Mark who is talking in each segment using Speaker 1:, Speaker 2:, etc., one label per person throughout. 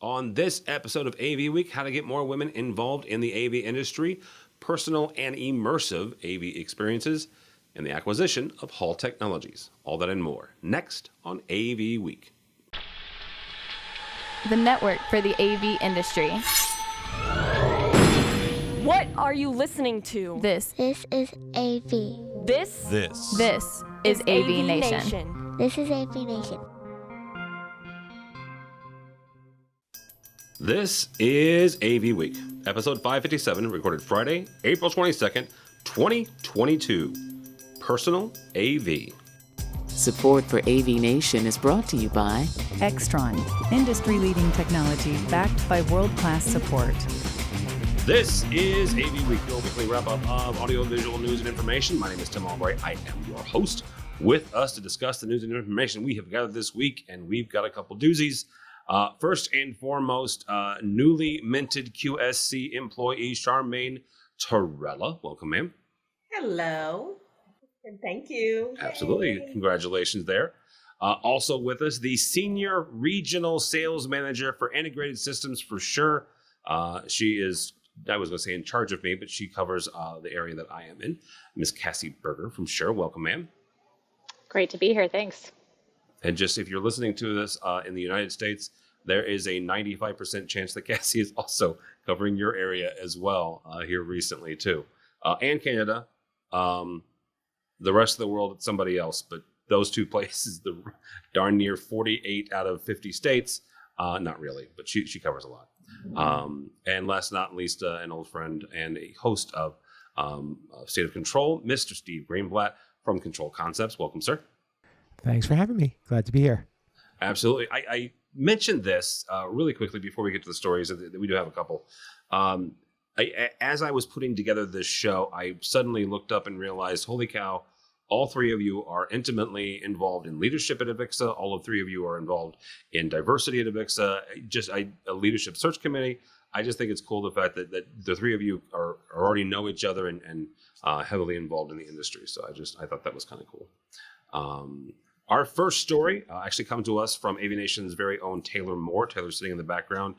Speaker 1: On this episode of AV Week, how to get more women involved in the AV industry, personal and immersive AV experiences, and the acquisition of Hall Technologies. All that and more next on AV Week.
Speaker 2: The network for the AV industry.
Speaker 3: What are you listening to?
Speaker 2: This
Speaker 4: is AV.
Speaker 3: This
Speaker 2: is AVNation.
Speaker 4: This is AVNation.
Speaker 1: This is AV Week, episode 557, recorded Friday, April 22nd, 2022. Personal AV.
Speaker 5: Support for AVNation is brought to you by
Speaker 6: Extron, industry-leading technology backed by world-class support.
Speaker 1: This is AV Week, your weekly wrap-up of audio-visual news and information. My name is Tim Albright. I am your host. With us to discuss the news and information we have gathered this week, and we've got a couple doozies. First and foremost, newly minted QSC employee Charmaine Torella. Welcome, ma'am.
Speaker 7: Hello, and thank you.
Speaker 1: Absolutely.
Speaker 7: Yay.
Speaker 1: Congratulations there. Also with us, the Senior Regional Sales Manager for Integrated Systems for Sure. She is, I was going to say in charge of me, but she covers the area that I am in. Miss Cassie Berger from Sure. Welcome, ma'am.
Speaker 8: Great to be here. Thanks.
Speaker 1: And just if you're listening to this in the United States, there is a 95% chance that Cassie is also covering your area as well here recently too. And Canada. The rest of the world, it's somebody else. But those two places, the darn near 48 out of 50 states, not really, but she covers a lot. And last but not least, an old friend and a host of State of Control, Mr. Steve Greenblatt from Control Concepts. Welcome, sir.
Speaker 9: Thanks for having me. Glad to be here.
Speaker 1: Absolutely. I mentioned this really quickly before we get to the stories. We do have a couple. As I was putting together this show, I suddenly looked up and realized, holy cow, all three of you are intimately involved in leadership at AVIXA. All of three of you are involved in diversity at AVIXA, a leadership search committee. I just think it's cool the fact that the three of you are already know each other and heavily involved in the industry. So I thought that was kind of cool. Our first story actually comes to us from AVNation's very own Taylor Moore. Taylor's sitting in the background,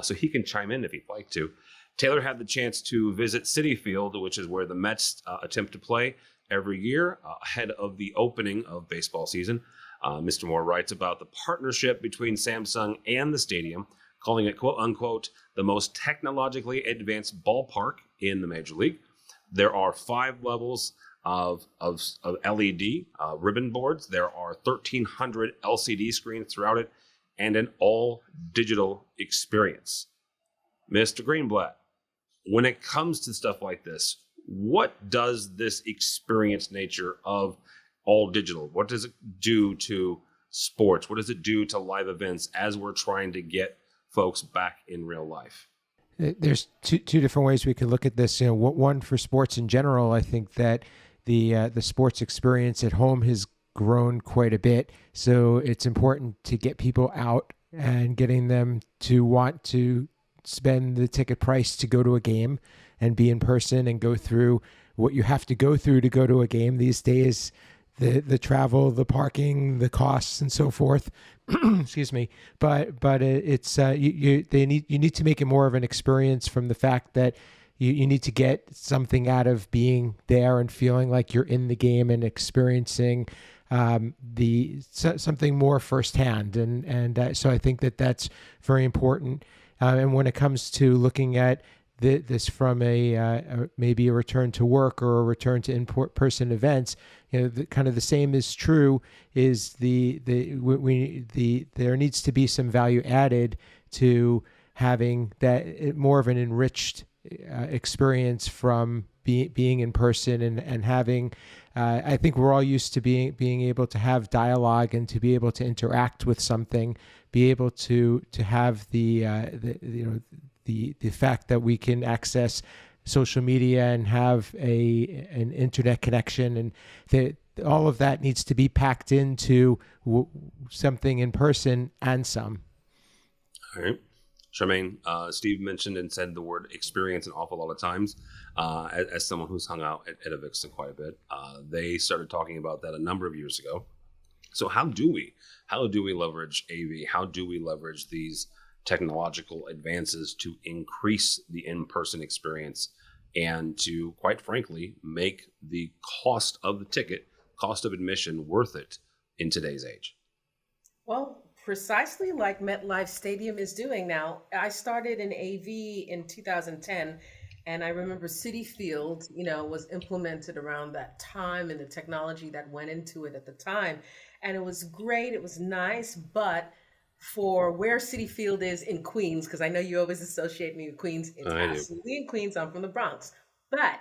Speaker 1: so he can chime in if he'd like to. Taylor had the chance to visit Citi Field, which is where the Mets attempt to play every year ahead of the opening of baseball season. Mr. Moore writes about the partnership between Samsung and the stadium, calling it, quote unquote, the most technologically advanced ballpark in the Major League. There are 5 levels of LED ribbon boards. There are 1,300 LCD screens throughout it, and an all-digital experience. Mr. Greenblatt, when it comes to stuff like this, what does this experience nature of all digital, what does it do to sports? What does it do to live events as we're trying to get folks back in real life?
Speaker 9: There's two different ways we could look at this. One for sports in general, I think that the sports experience at home has grown quite a bit. So it's important to get people out and getting them to want to spend the ticket price to go to a game and be in person and go through what you have to go through to go to a game these days, the travel, the parking, the costs, and so forth. Excuse me. But it's you need to make it more of an experience from the fact that you need to get something out of being there and feeling like you're in the game and experiencing something more firsthand. And so I think that very important. And when it comes to looking at this from maybe a return to work or a return to in-person events, kind of the same is true. Is there needs to be some value added to having that more of an enriched experience from being in person and having. I think we're all used to being able to have dialogue and to be able to interact with something, be able to have the fact that we can access social media and have an internet connection, and all of that needs to be packed into something in person and some.
Speaker 1: All right. Charmaine, Steve mentioned and said the word experience an awful lot of times. As someone who's hung out at AVIXA quite a bit, they started talking about that a number of years ago. So how do we leverage AV? How do we leverage these technological advances to increase the in-person experience and to, quite frankly, make the cost of the ticket, cost of admission, worth it in today's age?
Speaker 7: Well, precisely like MetLife Stadium is doing now. I started in AV in 2010, and I remember Citi Field, was implemented around that time and the technology that went into it at the time. And it was great, it was nice, but for where Citi Field is in Queens, because I know you always associate me with Queens, it's
Speaker 1: I do.
Speaker 7: absolutely in Queens. I'm from the Bronx. But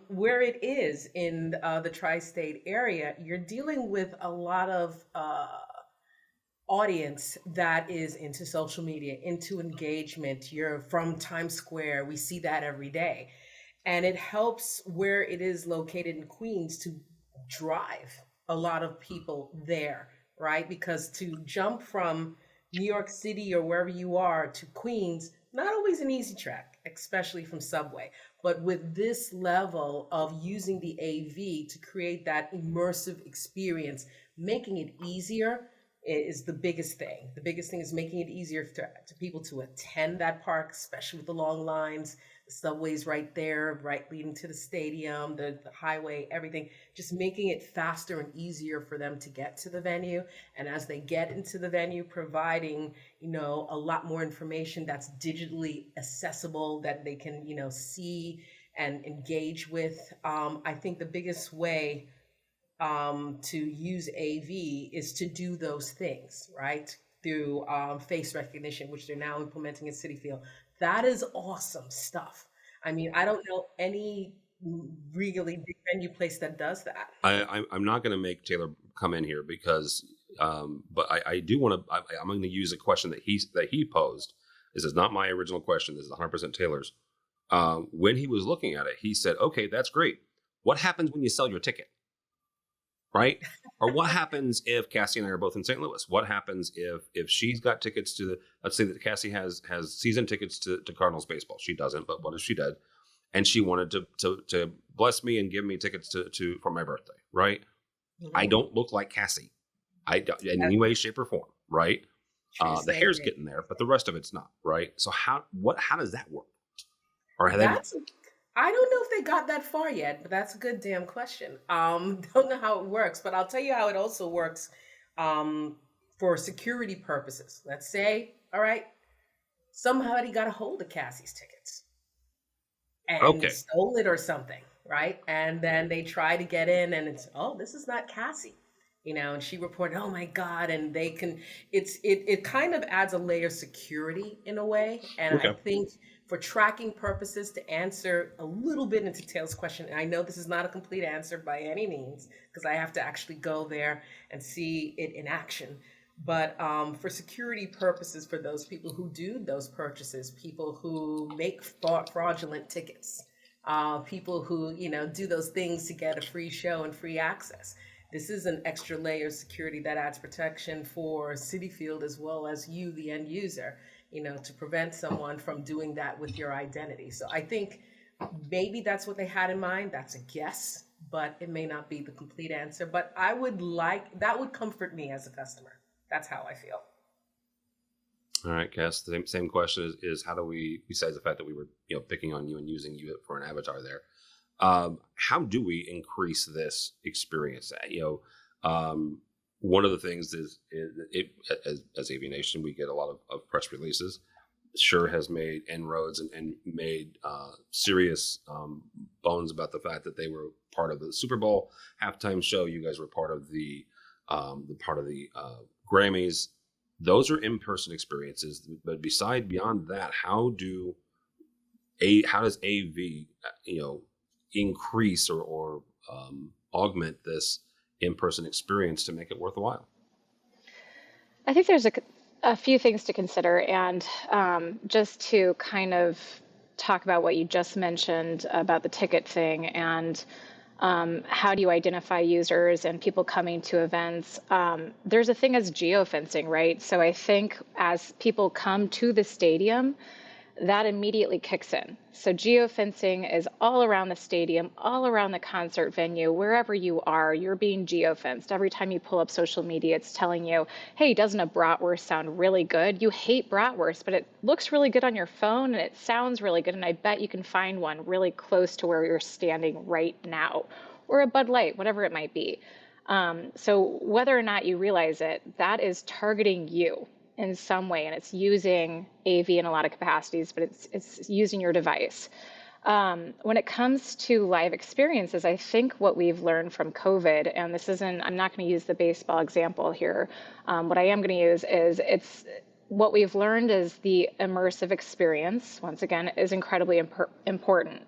Speaker 7: where it is in the tri-state area, you're dealing with a lot of audience that is into social media, into engagement. You're from Times Square. We see that every day. And it helps where it is located in Queens to drive a lot of people there, right? Because to jump from New York City or wherever you are to Queens, not always an easy track, especially from subway. But with this level of using the AV to create that immersive experience, making it easier is the biggest thing. The biggest thing is making it easier to people to attend that park, especially with the long lines. The subway's right there, right leading to the stadium, the highway, everything. Just making it faster and easier for them to get to the venue. And as they get into the venue, providing, a lot more information that's digitally accessible that they can, see and engage with. I think the biggest way to use AV is to do those things, right? Through face recognition, which they're now implementing at Citi Field. That is awesome stuff. I mean, I don't know any really big venue place that does that.
Speaker 1: I'm not going to make Taylor come in here because, but I do want to. I'm going to use a question that he posed. This is not my original question. This is 100% Taylor's. When he was looking at it, he said, "Okay, that's great. What happens when you sell your ticket?" Right? Or what happens if Cassie and I are both in St. Louis? What happens if she's got tickets to let's say that Cassie has season tickets to Cardinals baseball. She doesn't, but what if she did? And she wanted to bless me and give me tickets to for my birthday, right? Mm-hmm. I don't look like Cassie. In any way, shape, or form, right? The hair's getting there, but the rest of it's not, right? So how does that work? Or
Speaker 7: I don't know if they got that far yet, but that's a good damn question. Don't know how it works, but I'll tell you how it also works for security purposes. Let's say, all right, somebody got a hold of Cassie's tickets and stole it or something, right? And then they try to get in and it's, this is not Cassie, and she reported, oh my God, and they can, it kind of adds a layer of security in a way. And I think for tracking purposes, to answer a little bit into Taylor's question, and I know this is not a complete answer by any means, because I have to actually go there and see it in action. But for security purposes, for those people who do those purchases, people who make fraudulent tickets, people who, do those things to get a free show and free access, this is an extra layer of security that adds protection for Citi Field as well as you, the end user, to prevent someone from doing that with your identity. So I think maybe that's what they had in mind. That's a guess, but it may not be the complete answer. But that would comfort me as a customer. That's how I feel.
Speaker 1: All right, Cass, the same question is how do we, besides the fact that we were picking on you and using you for an avatar there, how do we increase this experience? One of the things is as AVNation, we get a lot of press releases. Sure has made inroads and made serious bones about the fact that they were part of the Super Bowl halftime show. You guys were part of the Grammys. Those are in-person experiences. But beyond that, how does AV increase or augment this in-person experience to make it worthwhile?
Speaker 8: I think there's a few things to consider, and just to kind of talk about what you just mentioned about the ticket thing and how do you identify users and people coming to events. There's a thing as geofencing, right? So I think as people come to the stadium, that immediately kicks in. So geofencing is all around the stadium, all around the concert venue, wherever you are, you're being geofenced. Every time you pull up social media, it's telling you, hey, doesn't a bratwurst sound really good? You hate bratwurst, but it looks really good on your phone and it sounds really good. And I bet you can find one really close to where you're standing right now, or a Bud Light, whatever it might be. So whether or not you realize it, that is targeting you in some way, and it's using AV in a lot of capacities, but it's using your device. When it comes to live experiences, I think what we've learned from COVID, and this isn't, I'm not going to use the baseball example here. What I am going to use is what we've learned is the immersive experience, once again, is incredibly important.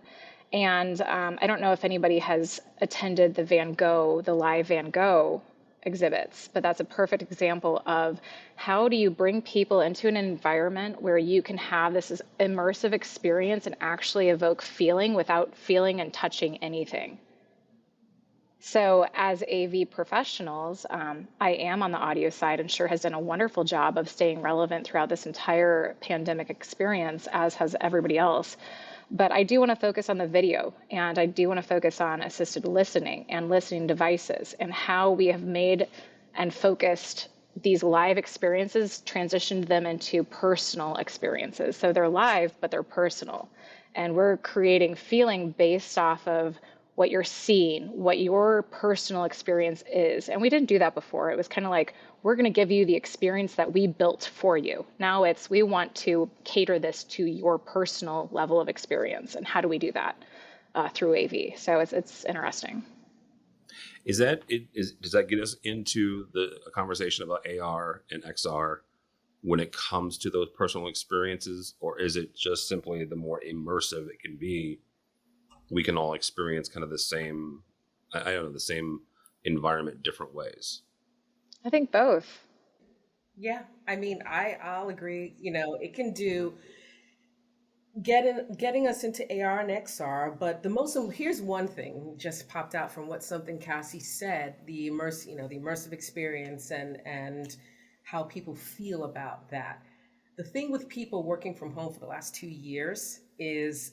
Speaker 8: And I don't know if anybody has attended the live Van Gogh exhibits, but that's a perfect example of how do you bring people into an environment where you can have this immersive experience and actually evoke feeling without feeling and touching anything. So as AV professionals, I am on the audio side and sure has done a wonderful job of staying relevant throughout this entire pandemic experience, as has everybody else. But I do want to focus on the video, and I do want to focus on assisted listening and listening devices and how we have made and focused these live experiences, transitioned them into personal experiences. So they're live, but they're personal. And we're creating feeling based off of what you're seeing, what your personal experience is. And we didn't do that before. It was kind of like, we're going to give you the experience that we built for you. Now we want to cater this to your personal level of experience. And how do we do that? Through AV. So it's interesting.
Speaker 1: Does that get us into a conversation about AR and XR when it comes to those personal experiences? Or is it just simply the more immersive it can be, we can all experience kind of the same environment different ways?
Speaker 8: I think both.
Speaker 7: Yeah, I mean, I'll agree. It can do getting us into AR and XR, but here's one thing just popped out from something Cassie said: the immersive experience and how people feel about that. The thing with people working from home for the last 2 years is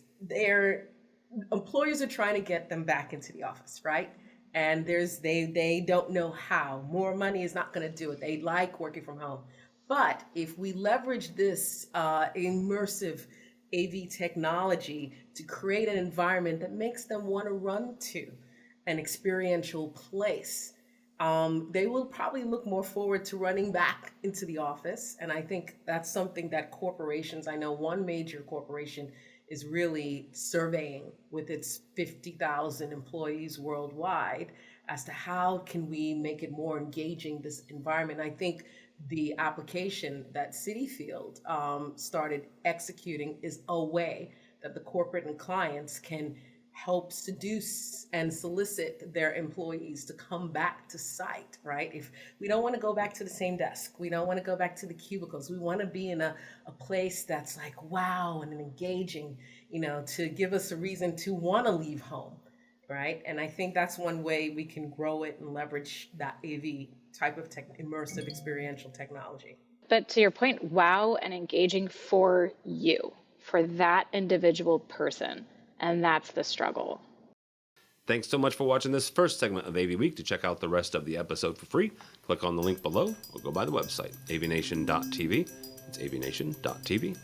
Speaker 7: employers are trying to get them back into the office, right? And they don't know how. More money is not going to do it. They like working from home. But if we leverage this immersive AV technology to create an environment that makes them want to run to an experiential place, they will probably look more forward to running back into the office. And I think that's something that corporations, I know one major corporation is really surveying with its 50,000 employees worldwide as to how can we make it more engaging, this environment. I think the application that Citi Field started executing is a way that the corporate and clients can help seduce and solicit their employees to come back to site, right? If we don't want to go back to the same desk, we don't want to go back to the cubicles, we want to be in a place that's like, wow, and engaging, to give us a reason to want to leave home, right? And I think that's one way we can grow it and leverage that AV type of immersive experiential technology.
Speaker 8: But to your point, wow and engaging for you, for that individual person. And that's the struggle.
Speaker 1: Thanks so much for watching this first segment of AV Week. To check out the rest of the episode for free, click on the link below or go by the website, avnation.tv. It's avnation.tv.